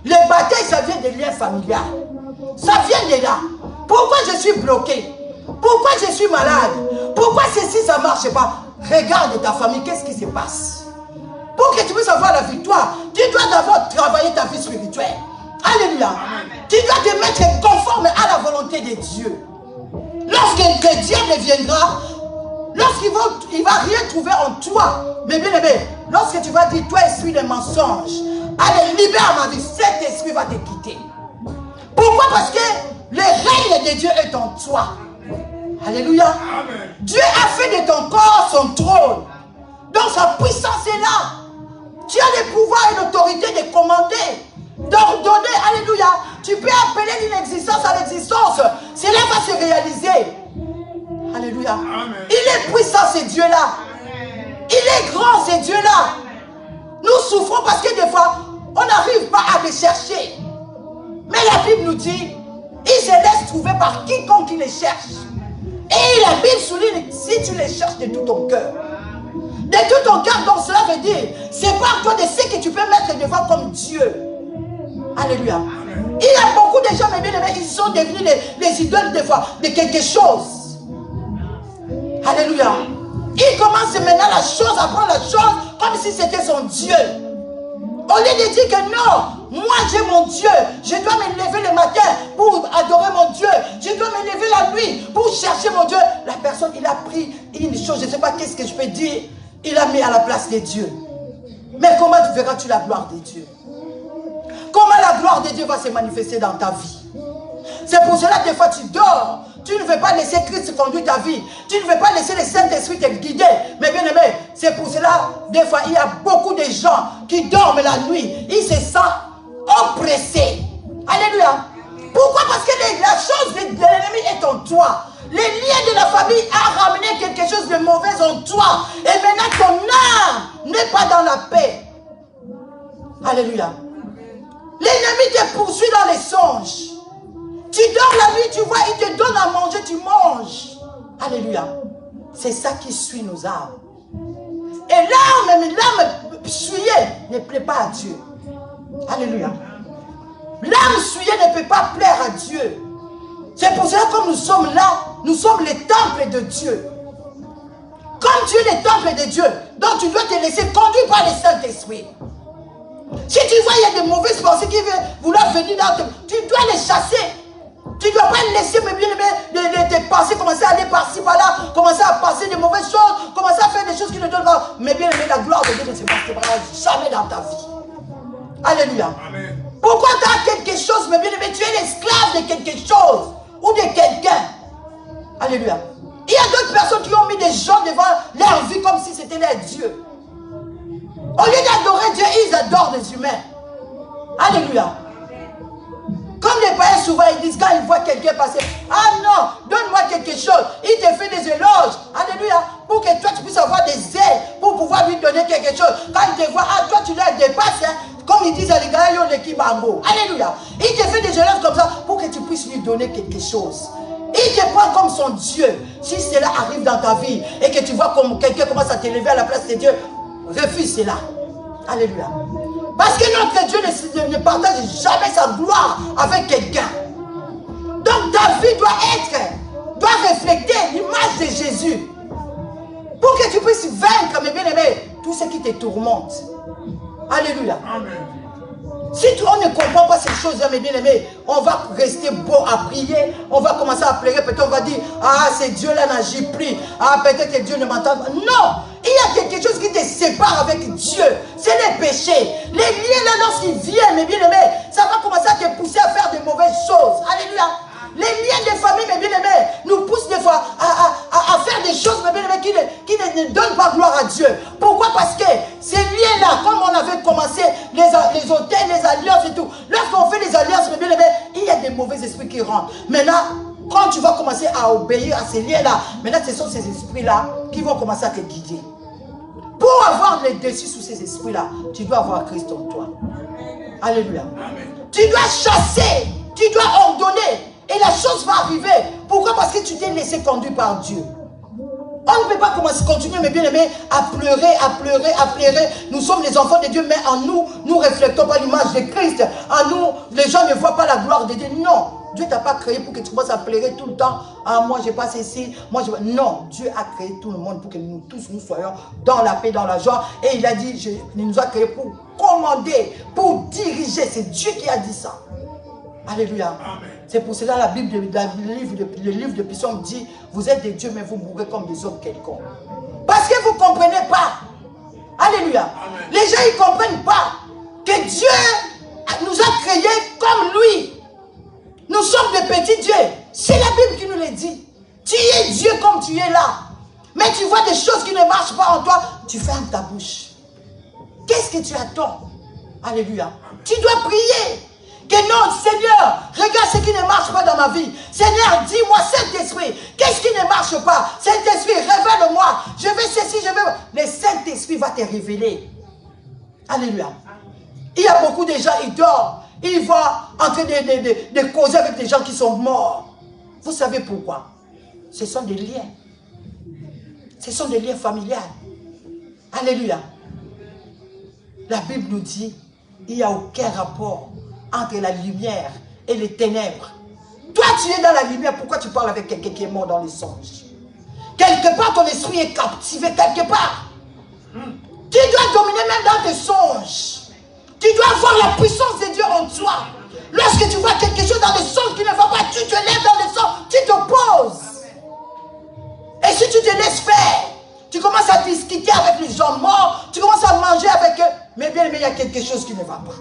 Les batailles, ça vient des liens familiaux. Ça vient de là. Pourquoi je suis bloqué? Pourquoi je suis malade? Pourquoi ceci, ça ne marche pas? Regarde ta famille, qu'est-ce qui se passe? Pour que tu puisses avoir la victoire, tu dois d'abord travailler ta vie spirituelle. Alléluia. Tu dois te mettre conforme à la volonté de Dieu. Lorsque Dieu deviendra, il va rien trouver en toi. Mais bien aimé, lorsque tu vas dire, toi esprit de mensonge, allez, libère ma vie, cet esprit va te quitter. Pourquoi? Parce que le règne de Dieu est en toi. Alléluia. Amen. Dieu a fait de ton corps son trône. Donc sa puissance est là. Tu as le pouvoir et l'autorité de commander, d'ordonner. Alléluia. Tu peux appeler l'inexistence à l'existence. Cela va se réaliser. Alléluia. Amen. Il est puissant, ce Dieu-là. Il est grand, ce Dieu-là. Nous souffrons parce que des fois, on n'arrive pas à le chercher. Mais la Bible nous dit, il se laisse trouver par quiconque qui le cherche. Et la Bible souligne, si tu les cherches de tout ton cœur. De tout ton cœur, donc cela veut dire, c'est par toi de ce que tu peux mettre devant comme Dieu. Alléluia. Il y a beaucoup de gens, mais bien aimés, ils sont devenus les idoles des fois, de quelque chose. Alléluia. Il commence maintenant la chose, à prendre la chose comme si c'était son Dieu. Au lieu de dire que non, moi j'ai mon Dieu, je dois me lever le matin pour adorer mon Dieu, je dois me lever la nuit pour chercher mon Dieu. La personne, il a pris une chose, je ne sais pas qu'est-ce que je peux dire, il a mis à la place de Dieu. Mais comment verras-tu la gloire de Dieu? Comment la gloire de Dieu va se manifester dans ta vie? C'est pour cela que des fois tu dors. Tu ne veux pas laisser Christ conduire ta vie. Tu ne veux pas laisser le Saint-Esprit te guider. Mais bien aimé, c'est pour cela, des fois, il y a beaucoup de gens qui dorment la nuit. Ils se sentent oppressés. Alléluia. Pourquoi? Parce que la chose de l'ennemi est en toi. Les liens de la famille a ramené quelque chose de mauvais en toi. Et maintenant, ton âme n'est pas dans la paix. Alléluia. L'ennemi te poursuit dans les songes. Tu dors la nuit, tu vois, il te donne à manger, tu manges. Alléluia. C'est ça qui suit nos âmes. Et l'âme souillée ne plaît pas à Dieu. Alléluia. L'âme souillée ne peut pas plaire à Dieu. C'est pour cela que comme nous sommes là, nous sommes les temples de Dieu. Comme tu es le temple de Dieu, donc tu dois te laisser conduire par le Saint-Esprit. Si tu vois, il y a des mauvaises pensées qui veulent vouloir venir dans toi, tu dois les chasser. Tu ne dois pas laisser tes pensées commencer à aller par-ci, par-là, commencer à passer des mauvaises choses, commencer à faire des choses qui ne donnent pas. Mais bien aimé, la gloire de Dieu ne se manifestera jamais dans ta vie. Alléluia. Amen. Pourquoi tu as quelque chose, mais bien aimé, tu es l'esclave de quelque chose ou de quelqu'un. Alléluia. Il y a d'autres personnes qui ont mis des gens devant leur vie comme si c'était leur Dieu. Au lieu d'adorer Dieu, ils adorent les humains. Alléluia. Comme les païens souvent, ils disent quand ils voient quelqu'un passer, ah non, donne-moi quelque chose. Il te fait des éloges. Alléluia. Pour que toi, tu puisses avoir des ailes pour pouvoir lui donner quelque chose. Quand il te voit, ah toi, tu leur dépasses, hein, comme ils disent à l'égard, ils ont les kibango. Alléluia. Il te fait des éloges comme ça pour que tu puisses lui donner quelque chose. Il te prend comme son Dieu. Si cela arrive dans ta vie et que tu vois comme quelqu'un commence à t'élever à la place de Dieu, refuse cela. Alléluia. Parce que notre Dieu ne partage jamais sa gloire avec quelqu'un. Donc ta vie doit refléter l'image de Jésus. Pour que tu puisses vaincre, mes bien-aimés, tout ce qui te tourmente. Alléluia. Amen. Si on ne comprend pas ces choses, mes bien-aimés, on va rester beau à prier, on va commencer à pleurer, peut-être on va dire, ah, ce Dieu-là n'agit plus, ah, peut-être que Dieu ne m'entend pas. Non, il y a quelque chose qui te sépare avec Dieu, c'est les péchés. Les liens-là, lorsqu'ils viennent, mes bien-aimés, ça va commencer à te pousser à faire de mauvaises choses. Alléluia. Les liens de famille, mes bien-aimés, nous poussent ne donne pas gloire à Dieu. Pourquoi? Parce que ces liens-là, comme on avait commencé, les hôtels, les alliances et tout, lorsqu'on fait les alliances, mes bien-aimés, il y a des mauvais esprits qui rentrent. Maintenant, quand tu vas commencer à obéir à ces liens-là, maintenant ce sont ces esprits-là qui vont commencer à te guider. Pour avoir les dessus sur ces esprits-là, tu dois avoir Christ en toi. Alléluia. Amen. Tu dois chasser, tu dois ordonner. Et la chose va arriver. Pourquoi? Parce que tu t'es laissé conduire par Dieu. On ne peut pas continuer, mes bien-aimés, à pleurer, à pleurer, à pleurer. Nous sommes les enfants de Dieu, mais en nous, nous reflétons pas l'image de Christ. En nous, les gens ne voient pas la gloire de Dieu. Non. Dieu ne t'a pas créé pour que tu commences à pleurer tout le temps. Ah, moi, je passe ici. Moi, je... Non. Dieu a créé tout le monde pour que nous tous, nous soyons dans la paix, dans la joie. Et il a dit, il nous a créé pour commander, pour diriger. C'est Dieu qui a dit ça. Alléluia. C'est pour cela la Bible, le livre de Psaume dit, vous êtes des dieux, mais vous mourrez comme des hommes quelconques. Parce que vous ne comprenez pas. Alléluia. Amen. Les gens, ils ne comprennent pas que Dieu nous a créés comme lui. Nous sommes des petits dieux. C'est la Bible qui nous le dit. Tu es Dieu comme tu es là. Mais tu vois des choses qui ne marchent pas en toi, tu fermes ta bouche. Qu'est-ce que tu attends? Alléluia. Tu dois prier. Que non, Seigneur, regarde ce qui ne marche pas dans ma vie. Seigneur, dis-moi, Saint-Esprit, qu'est-ce qui ne marche pas? Saint-Esprit, révèle-moi. Je veux ceci, je veux... Le Saint-Esprit va te révéler. Alléluia. Il y a beaucoup de gens, ils dorment. Ils vont en train de causer avec des gens qui sont morts. Vous savez pourquoi? Ce sont des liens. Ce sont des liens familiales. Alléluia. La Bible nous dit, il n'y a aucun rapport entre la lumière et les ténèbres. Toi, tu es dans la lumière, pourquoi tu parles avec quelqu'un qui est mort dans les songes? Quelque part, ton esprit est captivé, quelque part. Tu dois dominer même dans tes songes. Tu dois avoir la puissance de Dieu en toi. Lorsque tu vois quelque chose dans les songes qui ne va pas, tu te lèves dans les songes, tu t'opposes. Et si tu te laisses faire, tu commences à discuter avec les gens morts, tu commences à manger avec eux, mais bien, il y a quelque chose qui ne va pas.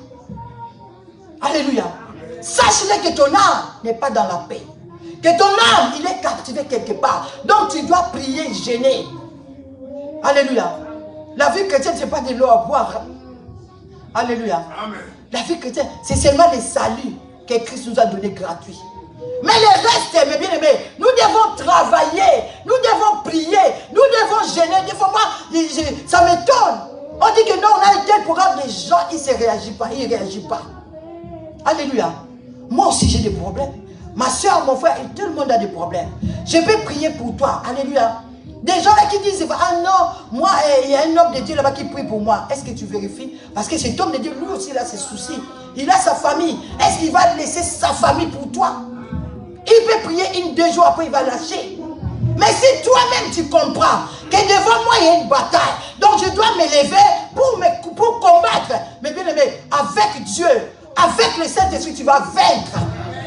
Alléluia. Sache-le que ton âme n'est pas dans la paix. Que ton âme, il est captivé quelque part. Donc tu dois prier, gêner. Alléluia. La vie chrétienne, ce n'est pas de l'eau à boire. Alléluia. Amen. La vie chrétienne, c'est seulement le salut que Christ nous a donné gratuit. Mais le reste, mes bien-aimés, nous devons travailler, nous devons prier, nous devons gêner. Des fois, moi, ça m'étonne. On dit que non, on a un tel programme, les gens, ils ne réagissent pas, ils ne réagissent pas. Alléluia. Moi aussi, j'ai des problèmes. Ma soeur, mon frère, tout le monde a des problèmes. Je peux prier pour toi. Alléluia. Des gens là qui disent, ah non, moi, il y a un homme de Dieu là-bas qui prie pour moi. Est-ce que tu vérifies? Parce que cet homme de Dieu, lui aussi, il a ses soucis. Il a sa famille. Est-ce qu'il va laisser sa famille pour toi? Il peut prier 1-2 jours, après il va lâcher. Mais si toi-même tu comprends que devant moi il y a une bataille, donc je dois me lever pour combattre. Mais bien aimé, avec Dieu, avec le Saint-Esprit, tu vas vaincre.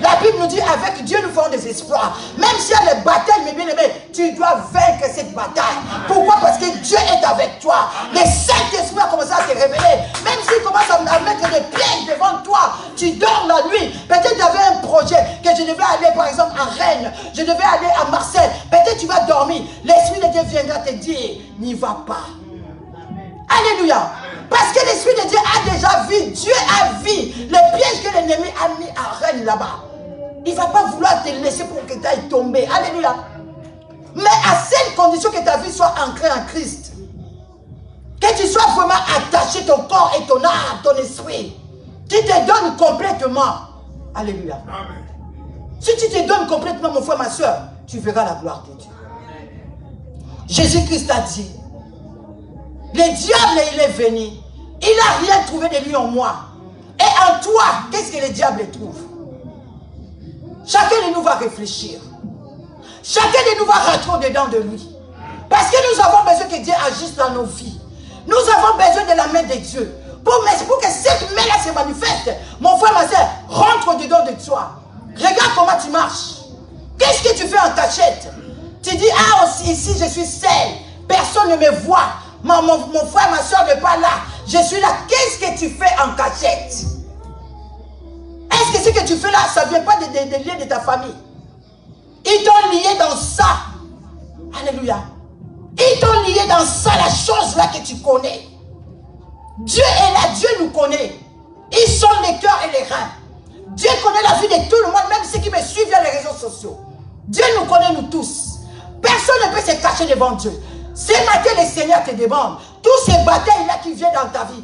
La Bible nous dit, avec Dieu, nous ferons des espoirs. Même s'il y a des batailles, mes bien-aimés, tu dois vaincre cette bataille. Pourquoi? Parce que Dieu est avec toi. Le Saint-Esprit a commencé à te révéler. Même s'il commence à mettre des pièges devant toi, tu dors la nuit. Peut-être tu avais un projet, que je devais aller par exemple à Rennes, je devais aller à Marseille. Peut-être tu vas dormir. L'Esprit de Dieu viendra te dire, n'y va pas. Alléluia. Parce que l'Esprit de Dieu a déjà vu, Dieu a vu les pièges que l'ennemi a mis à Rennes là-bas. Il ne va pas vouloir te laisser pour que tu ailles tomber. Alléluia. Mais à cette condition que ta vie soit ancrée en Christ. Que tu sois vraiment attaché ton corps et ton âme, ton esprit. Tu te donnes complètement. Alléluia. Amen. Si tu te donnes complètement, mon frère, ma soeur, tu verras la gloire de Dieu. Jésus-Christ a dit, le diable, il est venu. Il n'a rien trouvé de lui en moi. Et en toi, qu'est-ce que le diable trouve? Chacun de nous va réfléchir. Chacun de nous va rentrer dedans de lui. Parce que nous avons besoin que Dieu agisse dans nos vies. Nous avons besoin de la main de Dieu. Pour que cette main-là se manifeste. Mon frère, ma soeur, rentre dedans de toi. Regarde comment tu marches. Qu'est-ce que tu fais en cachette? Tu dis, ah, aussi, ici, je suis seul. Personne ne me voit. Mon frère, ma soeur n'est pas là. Je suis là. Qu'est-ce que tu fais en cachette? Est-ce que ce que tu fais là, ça ne vient pas des liens de ta famille? Ils t'ont lié dans ça. Alléluia. Ils Ils t'ont lié dans ça, la chose là que tu connais. Dieu est là, Dieu nous connaît. Ils sont les cœurs et les reins. Dieu connaît la vie de tout le monde, même ceux qui me suivent via les réseaux sociaux. Dieu nous connaît, nous tous. Personne ne peut se cacher devant Dieu. Ce matin, le Seigneur te demande, tous ces batailles-là qui viennent dans ta vie,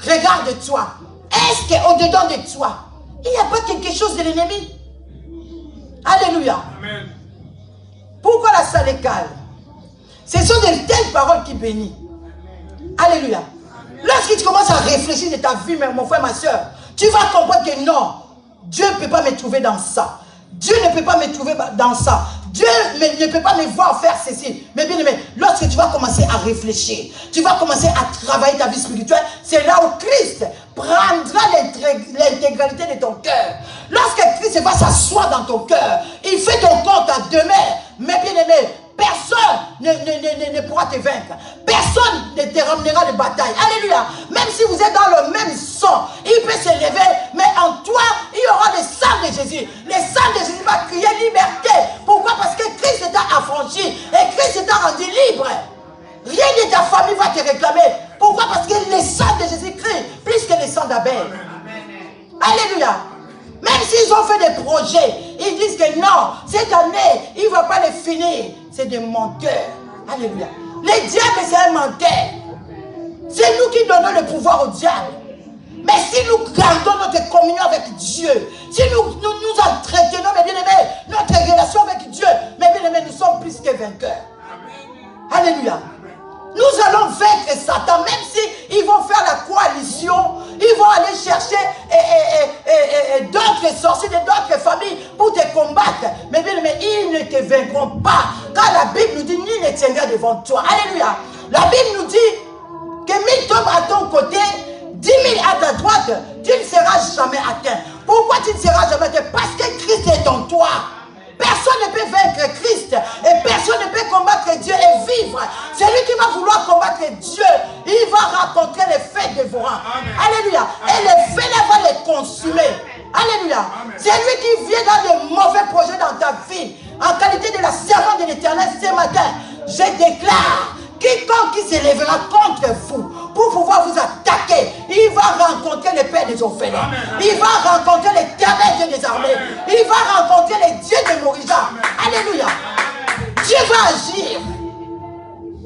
regarde-toi. Est-ce qu'au-dedans de toi, il n'y a pas quelque chose de l'ennemi? Alléluia. Amen. Pourquoi la salle est calme? Ce sont de telles paroles qui bénissent. Alléluia. Lorsque tu commences à réfléchir de ta vie, mon frère, ma soeur, tu vas comprendre que non, Dieu ne peut pas me trouver dans ça. Dieu ne peut pas me trouver dans ça. Dieu ne peut pas me voir faire ceci. Mais bien aimé, lorsque tu vas commencer à réfléchir, tu vas commencer à travailler ta vie spirituelle, c'est là où Christ prendra l'intégralité de ton cœur. Lorsque Christ va s'asseoir dans ton cœur, il fait ton compte à demain. Mais bien aimé, personne ne pourra te vaincre. Personne ne te ramenera de bataille. Alléluia. Même si vous êtes dans le même sang, il peut se lever, mais en toi, il y aura le sang de Jésus. Le sang de Jésus va crier liberté. Pourquoi? Parce que Christ t'a affranchi et Christ t'a rendu libre. Rien de ta famille va te réclamer. Pourquoi? Parce que le sang de Jésus crie plus que le sang d'Abel. Alléluia. Même s'ils ont fait des projets, ils disent que non, cette année, il ne va pas les finir. C'est des menteurs. Alléluia. Le diable, c'est un menteur. C'est nous qui donnons le pouvoir au diable. Mais si nous gardons notre communion avec Dieu, si nous entretenons, mes bien-aimés, notre relation avec Dieu, mes bien-aimés, nous sommes plus que vainqueurs. Alléluia. Nous allons vaincre Satan, même s'ils vont faire la coalition, ils vont aller chercher d'autres sorciers de d'autres familles pour te combattre. Mais bien, ils ne te vaincront pas. Car la Bible nous dit, nul ne tiendra devant toi. Alléluia. La Bible nous dit que 1000 tombent à ton côté, 10 000 à ta droite, tu ne seras jamais atteint. Pourquoi tu ne seras jamais atteint? Parce que Christ est en toi. Personne ne peut vaincre Christ et personne ne peut combattre Dieu et vivre. Celui qui va vouloir combattre Dieu, il va rencontrer les faits dévorants. Alléluia. Et les faits là vont les consumer. Alléluia. C'est lui qui vient dans de mauvais projets dans ta vie. En qualité de la servante de l'Éternel ce matin, je déclare, quiconque qui se lèvera contre vous pour pouvoir vous attaquer, il va rencontrer le Père des orphelins. Il va rencontrer l'Éternel Dieu des armées. Il va rencontrer les dieux de Morija. Alléluia. Dieu va agir.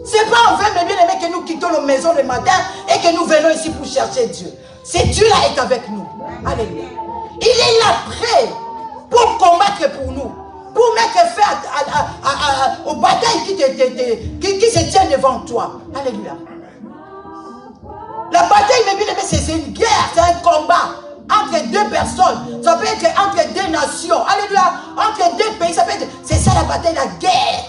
C'est pas en vain, mes bien-aimés, que nous quittons nos maisons le matin et que nous venons ici pour chercher Dieu. C'est Dieu là est avec nous. Alléluia. Il est là prêt pour combattre pour nous. Pour mettre fin aux batailles qui se tiennent devant toi. Alléluia. La bataille, mes bien-aimés, c'est une guerre, c'est un combat entre deux personnes. Ça peut être entre deux nations. Alléluia. Entre deux pays, ça peut être... C'est ça la bataille, la guerre.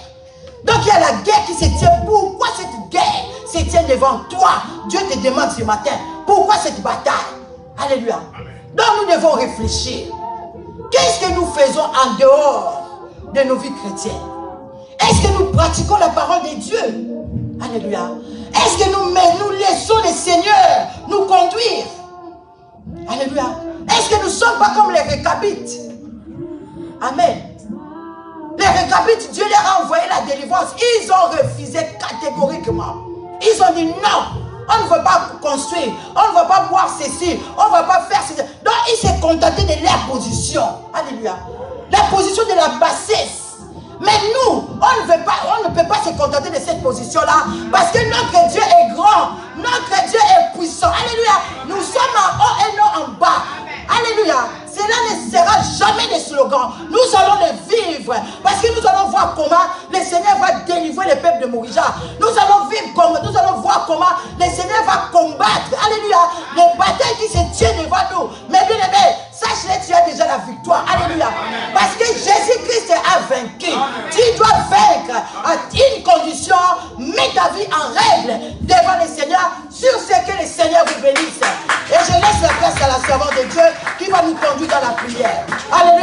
Donc il y a la guerre qui se tient. Pourquoi cette guerre se tient devant toi? Dieu te demande ce matin, pourquoi cette bataille? Alléluia. Donc nous devons réfléchir. Qu'est-ce que nous faisons en dehors de nos vies chrétiennes? Est-ce que nous pratiquons la parole de Dieu? Alléluia. Est-ce que nous laissons le Seigneur nous conduire? Alléluia. Est-ce que nous ne sommes pas comme les Récabites? Amen. Les Récabites, Dieu leur a envoyé la délivrance. Ils ont refusé catégoriquement. Ils ont dit non. On ne veut pas construire. On ne veut pas boire ceci. On ne va pas faire ceci. Donc ils s'est contenté de leur position. Alléluia. La position de la bassesse. Mais nous, on ne peut pas se contenter de cette position-là. Parce que notre Dieu est grand. Notre Dieu est puissant. Alléluia. Nous sommes en haut et non en bas. Alléluia. Cela ne sera jamais des slogans. Nous allons le vivre. Parce que nous allons voir comment le Seigneur va délivrer le peuple de Morija. Nous allons vivre comme, nous allons voir comment le Seigneur va combattre. Alléluia. Les batailles qui se tiennent devant nous. Mais bien aimé, sache-le, tu as déjà la victoire. Alléluia. Parce que Jésus-Christ a vaincu. Tu dois vaincre à une condition. Mets ta vie en règle devant le Seigneur sur ce que le Seigneur vous bénisse. Et je laisse la place à la servante de Dieu qui va nous conduire dans la prière. Alléluia.